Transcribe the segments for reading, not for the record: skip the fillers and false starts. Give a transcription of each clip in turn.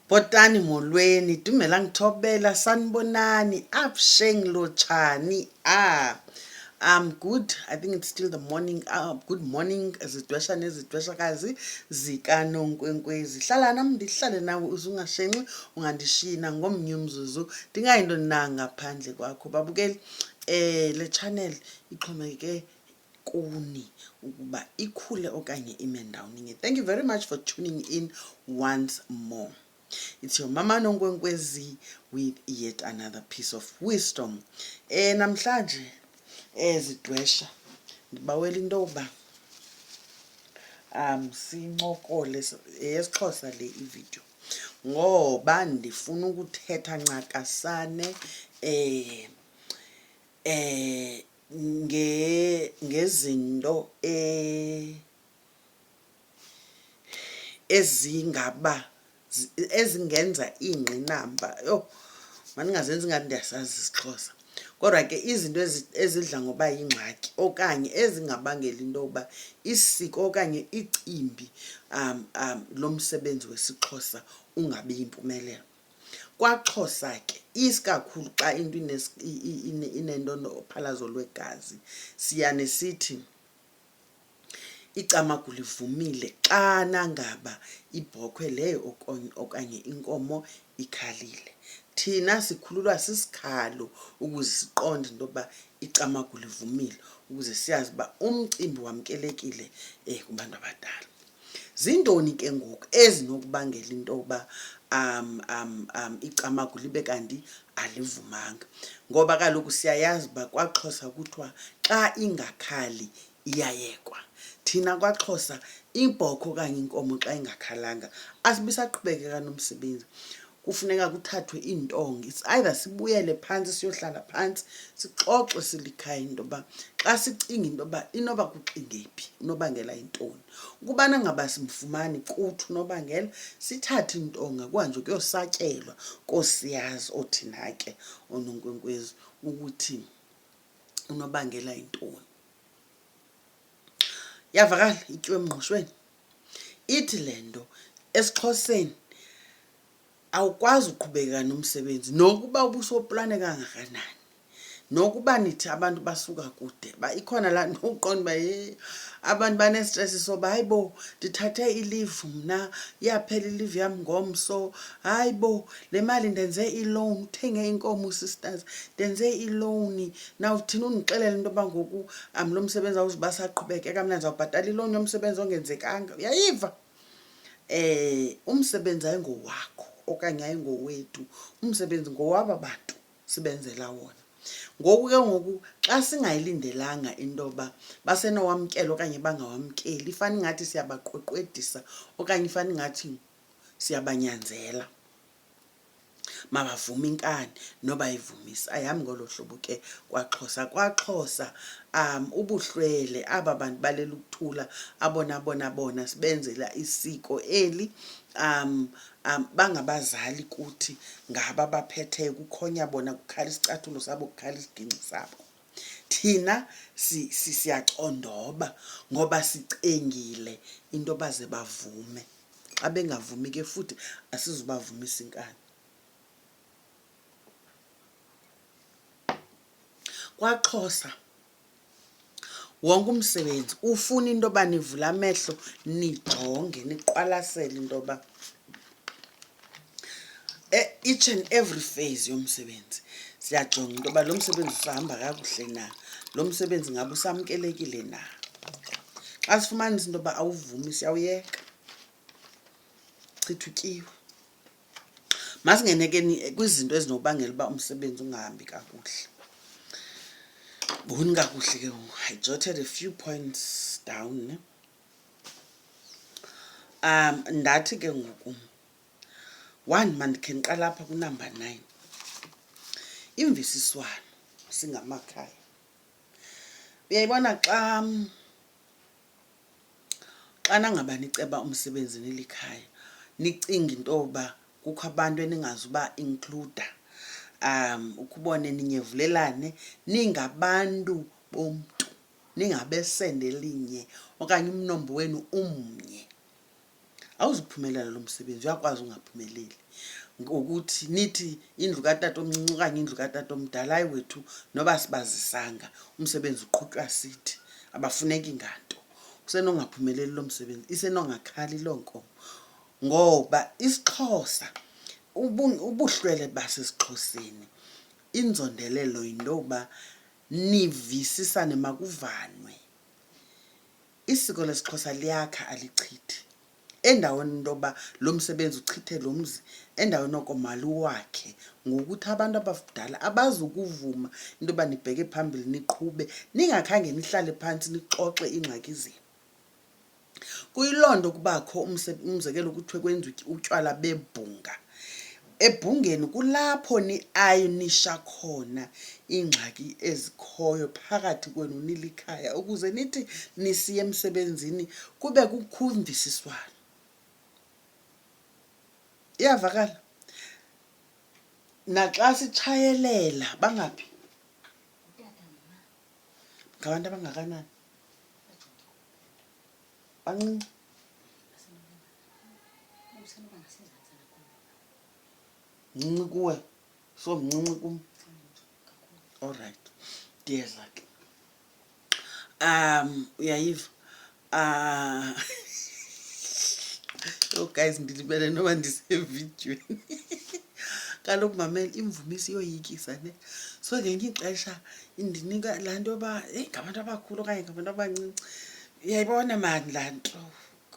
Botani molweni, dumela ngithobela, sanibonani, absheng lotshani. I'm good. I think it's still the morning. Good morning, zidwesha nezidweshakazi zika Nonkwenkwezi. Hlala nami ndihlale nawe uzungashenxi ungandishina ngomnye umzuzu. Ndingayinto na ngaphandle kwakho. Babukeli, le channel ixhomekeke kuni ukuba ikhule okanye ime ndawoni. Thank you very much for tuning in once more. It's your Mama Nonkwenkwezi with yet another piece of wisdom. Namhlanje zidwesha ndibawela into yoba sincokole yesiXhosa le ivideo ngoba ndifuna ukuthetha ncakasane ngezinto ezingenza ingqinamba. Mandingazenzi ngathi ndiyasazi isiXhosa, kodwa ke izinto ezidla ngoba yingxaki okanye ezingabangela into yoba isiko okanye icimbi lomsebenzi wesiXhosa ungabi yimpumelelo. KwaXhosa ke isikakhulu xa into inento ophalazo lwegazi siyane sithi icamagu livumile xana ngaba ibhokhwe leyo okanye inkomo ikhalile. Thina sikhululwa sisikhalo ukuze siqonde into yoba icamagu livumile, ukuze siyazi uba umcimbi wamkelekile kubantu abadala. Zintoni ke ngoku ezinokubangela into yoba icamagu libe kanti alivumanga? Ngoba kaloku siyayazi uba kwaXhosa kuthiwa xa ingakhali iyayekwa. Thina kwaXhosa ibhokhwe okanye inkomo xa ingakhalanga asibisaqhubekeka nomsebenzi, kufuneka kuthathwe iintonga. It's either sibuyele phantsi siyohlala phantsi sixoxe silikhaya into yoba xa sicinga into yoba inoba kucinge phi, unobangela yintoni. Ukubana ngaba simfumani kuthi unobangela, sithathe iintonga kuhanjwe kuyosatyelwa koosiyazi othina ke ooNonkwenkwezi ukuthi unobangela yintoni. Yavakala ityiwe emngqushweni. Ithi le nto esiXhoseni awukwazi uqhubeka nomsebenzi nokuba ubusoplane kangakanani, nokuba nithi abantu basuka kude. Ikhona laa nto uqonda uba abantu banestresi soba hayi bo ndithathe ilivu mna, iyaphela ilivu yam ngomso, hayi bo le mali ndenze iloan, uthenge inkomo sisters, ndenze iloan. Nawuthina undixelele into yoba ngoku lo msebenzi awuzuba saqhubekeka, mna ndizawubhatala iloan yomsebenzi ongenzekanga. Uyayiva? Umsebenzi ayingowakho okanye ayingowethu, umsebenzi ngowaba bantu sibenzela wona. Ngoku ke ngoku xa singayilindelanga into yoba basenowamkela okanye bangawamkeli, ifana ingathi siyabaqweqwedisa okanye ifana ingathi siyabanyanzela mabavume inkani noba ivumisa. Ayihambi ngolo hlobo ke kwaXhosa. KwaXhosa ubuhlwele aba bantu balela ukuthula bona sibenzela isiko eli, bangabazali kuthi ngaba baphetheyo, kukhonya bona, kukhala isicathulo sabo, kukhala isiginci sabo. Thina siyacondoba ngoba sicengile into baze bavume. Xa bengavumi ke futhi asizubavumisa inkani. KwaXhosa wonke umsebenzi ufuna into yoba nivule amehlo nijonge, niqwalasele into yoba each and every phase yomsebenzi siyajonga into yoba lo msebenzi usahamba kakuhle na, lo msebenzi ngabe usamkelekile na. Xa sifumanisa into yoba awuvumi siyawuyeka, chitha utyiwe. Masingene ke kwizinto ezinobangela uba umsebenzi ungahambi kakuhle. Boni kakuhle ke ngoku, I jotted a few points down. Ndathi ke ngoku 1, mandikhe ndiqala apha kunumber 9. Imvisiswano singamakhaya. Uyayibona xana ngaba niceba umsebenzi nilikhaya, nicinga into yoba kukho abantu eningazuba include, ukubone ninyevulelane ningabantu bomntu, ningabesende linye okanye umnombo wenu umnye. awuzuphumelela lo msebenzi, uyakwazi ungaphumeleli. Ngokuthi nithi indlu katata omncinci okanye indlu katata omdala, hayi wethu noba sibazisanga umsebenzi uqhutywa sithi abafuneki nganto. Kusenongaphumeleli lo msebenzi, isenongakhali loo nkomo. Ngoba isiXhosa, ubuhlwele basesiXhoseni, inzondelelo yinto yokuba nivisisane, makuvanwe. Isiko lesiXhosa liyakha alichithi. Endaweni into yoba lo msebenzi uchithe lo mzi, endaweni oko maluwakhe, ngokuthi abantu abadala abazukuvuma into yoba nibheke phambili niqhube, ningakhange nihlale phantsi nixoxe iingxaki zenu. Kuyiloo nto kubakho umzekelo kuthiwe kwenziwe utywala bebhunga. Ebhungeni kulapho ni-ayonisha khona iingxaki ezikhoyo phakathi kwenu nilikhaya, ukuze nithi nisiya emsebenzini kube kukho imvisiswano. Iyavakala? Naxa sitshayelela, bangaphi? Ngabantu abangakanani? Bancinci? Mncinci kuwe? So mncinci kum? Alright, ndiyeza ke. Uyayiva? Oh guys, ndilibele noba ndisevidiweni. Kaloku mamela, imvumisi iyoyikisa ne. So ngelinye ixesha indinika laa nto yoba ngabantu abakhulu okanye ngabantu abancinci. Uyayibona mani laa nto,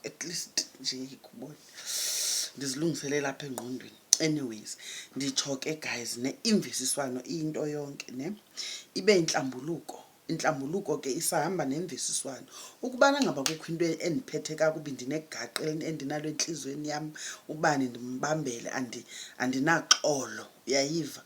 at least nje kubona ndizilungiselela apha engqondweni. Anyways, nditsho ke guys imvisiswano iyinto yonke ne, ibe intlambuluko ke isahamba nemvisiswano. Ukubana ngaba kukho into endiphethe kakubi, ndinegaqa endinalo entliziyweni yam, ubani ndimbambele, andinaxolo. Uyayiva?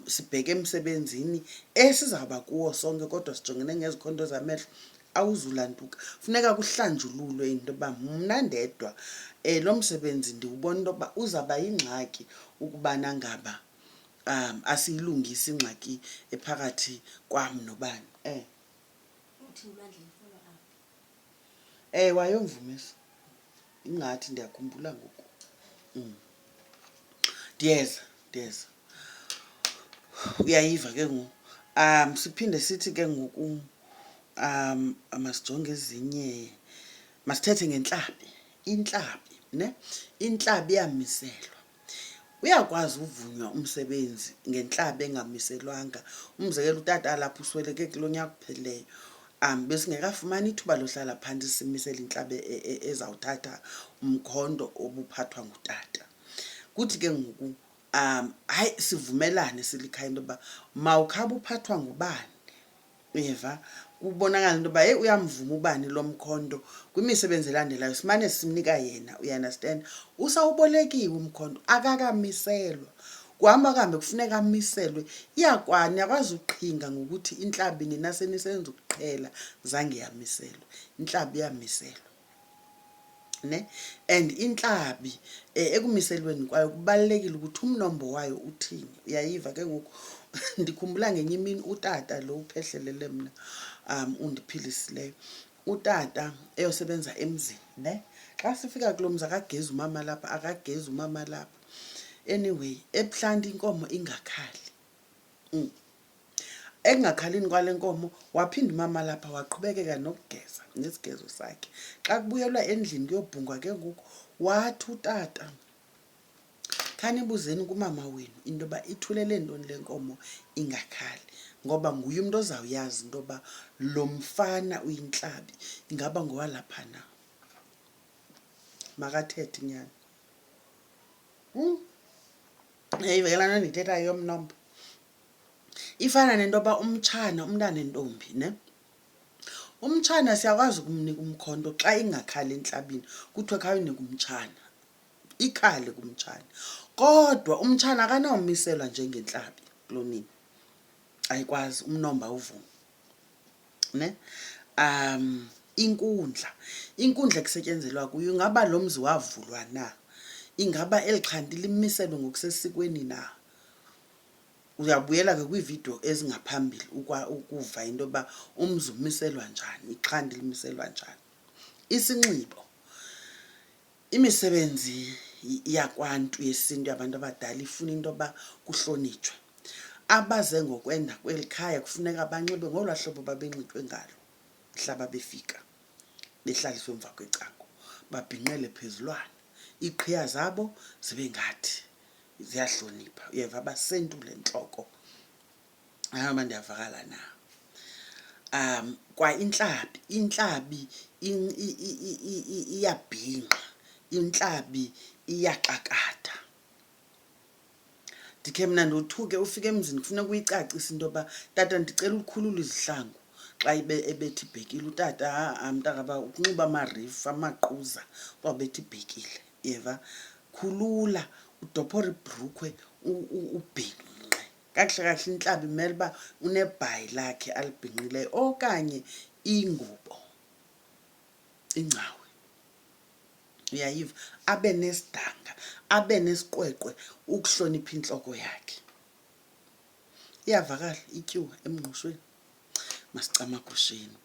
Sibheke emsebenzini esizawuba kuwo sonke, kodwa sijongene ngezikhondo zamehlo, awuzulantuka. Funeka kuhlanjululwe into yoba mna ndedwa lo msebenzi ndiwubona into yoba uzawuba yingxaki ukubana ngaba asiyilungisi ingxaki ephakathi kwam nobani. Wayomvumisa ingathi ndiyakhumbula ngoku. Ndiyeza. Uyayiva ke ngoku? Siphinde sithi ke ngoku masijonge ezinye, masithethe ngentlabi. Intlabi ne, intlabi iyamiselwa. Uyakwazi uvunywa umsebenzi ngentlabi engamiselwanga. Umzekelo utata alapha usweleke kulo nyaka uphelileyo, besingekafumani ithuba lohlala phantsi simisele intlabi ezawuthatha umkhondo obuphathwa ngutata. Kuthi ke ngoku hayi sivumelane silikhaya into yoba mawukhabe uphathwa ngubani. Uyeva? Kubonakala into yoba uyamvuma ubani lo mkhondo kwimisebenzi elandelayo, simane simnika yena. Uyaunderstand? Usawubolekiwe umkhondo, akakamiselwa. Kuhamba kambe kufuneka amiselwe. Niyakwazi uqhinga ngokuthi intlabi nina senisenza ukuqhela zange yamiselwe. Intlabi iyamiselwa ne, and intlabi ekumiselweni kwayo kubalulekile ukuthi umnombo wayo uthini. Uyayiva ke ngoku? Ndikhumbula ngenye imini utata lo uphehlelele mna undiphilisileyo, utata eyosebenza emzini ne. Xa sifika kulo mzi akagezi umama lapha, anyway ebuhlanti inkomo ingakhali. Ekungakhalini kwale nkomo waphinda umama lapha waqhubekeka nokugeza nesigezo sakhe. Xa kubuyelwa endlini kuyobhungwa ke ngoku, wathi utata, khanibuzeni kumama wenu into yoba ithulele ntoni le nkomo ingakhali, ngoba nguye umntu ozawuyazi into yoba lo mfana uyintlabi ingaba ngowalapha na. Makathethe inyani. Yayivela nto ndithethayo yomnombo. Ifana nento yoba umtshana, umntana nentombi ne, umtshana siyakwazi ukumnika umkhondo xa ingakhali entlabini, kuthiwe khawunike umtshana, ikhale kumtshana. Kodwa umtshana akanawumiselwa njengentlabi kuloo nini, ayikwazi, umnombo awuvumi ne. Inkundla ekusetyenzelwa kuyo, ingaba lo mzi wavulwa na? Ingaba eli xhanti limiselwe ngokusesikweni na? Uyabuyela ke kwiividiyo ezingaphambili ukuva into yoba umzi umiselwa njani, ixhanti limiselwa njani. Isinxibo, imisebenzi yakwantu yesintu yabantu abadala ifuna into yoba kuhlonitshwe. Abaze ngokwenda kweli khaya kufuneka banxibe ngolwaa hlobo babenxitywe ngalo mhlaba befika, behlaliswe emva kwecango, babhinqele phezulwana, iiqhiya zabo zibe ngathi ziyahlonipha. Uyeva basentule entloko. Ahamba ndiyavakala na. Kwa intlabi iyabhinqa, intlabi iyaxakatha. Ndikhe mna ndothuke ufike emzini kufuneka uyicacise into yoba tata ndicela ukhulula izihlangu xa ebethi ibhekile. Utata mntakaba ukunxiba amarifu amaquza kwawubethi ibhekile. Yeva, khulula udophore ibhrukhwe ubhinqe kakuhle kahle. Intlabi imele uba unebhayi lakhe alibhinqileyo okanye ingubo, ingcawe. Uyayiva, abe nesidanga, abe nesiqweqwe ukuhlonipha intloko yakhe. Iyavakala ityuwa emngqushweni, masicamagusheni.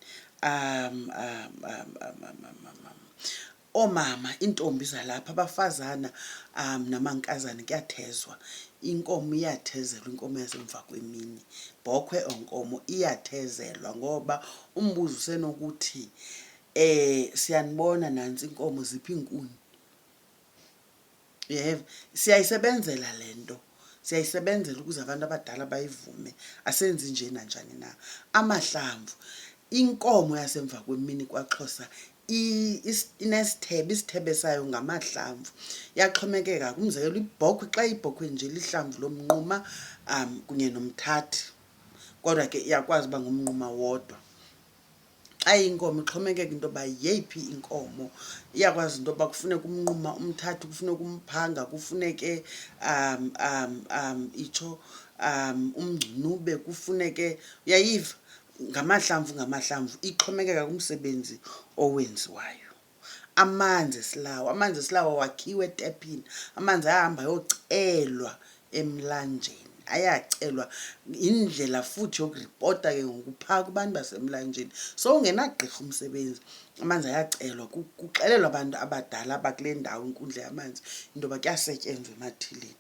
Oomama, iintombi zalapha, abafazana namankazana kuyathezwa. Inkomo iyathezelwa, inkomo yasemva kwemini. Bhokhwe or nkomo iyathezelwa ngoba umbuzo usenokuthi siyanibona nantsi inkomo ziphi iinkuni. Uyeva, siyayisebenzela le nto, siyayisebenzela ukuze abantu abadala bayivume. Asenzi nje nanjani na. Amahlamvu, inkomo yasemva kwemini kwaXhosa inesithebe, isithebe sayo ngamahlamvu. Iyaxhomekeka. Umzekelo, ibhokhwe xa ibhokhwe nje lihlamvu lomnquma kunye nomthathi, kodwa ke iyakwazi uba ngumnquma wodwa. Xa iyinkomo ixhomekeka into yoba yeyiphi inkomo. Iyakwazi into yoba kufuneka umnquma umthathi, kufuneka umphanga, kufuneke itsho umngcunube, kufuneke, uyayiva, ngamahlamvu. Ixhomekeka kumsebenzi owenziwayo. Amanzi esilawa wakhiwe etepini. Amanzi ayahamba ayocelwa emlanjeni, ayacelwa. Yindlela futhi yokuripota ke ngoku phaa kubantu basemlanjeni. So ungenagqirha umsebenzi, amanzi ayacelwa, kuxelelwa abantu abadala abakule ndawo inkundla yamanzi into yoba kuyasetyenzwa emathileni.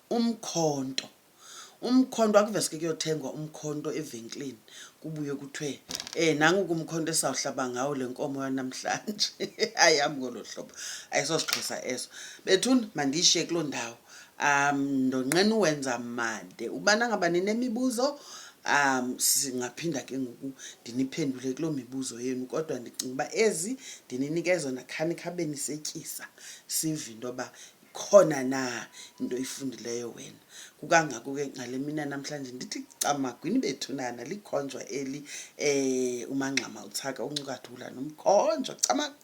Umkhonto akuveske kuyothengwa umkhonto evenkileni kubuye kuthiwe nangu umkhonto esawuhlaba ngawo le nkomo yanamhlanje. Ayihamba ngolo hlobo, ayisosiXhosa eso. Bethuni, mandiyishiye kuloo ndawo. Ndonqena uwenza made. Ubana ngaba ninemibuzo singaphinda ke ngoku ndiniphendule kuloo mibuzo yenu, kodwa ndicinga uba ezi ndininike zona khanikhabe nisetyisa, sive into yoba khona na into oyifundileyo wena. Kukangako ke ngale mina namhlanje ndithi camagwini bethunana likhonjwa eli umangxama uthaka uncukathula nomkhonjo camagu.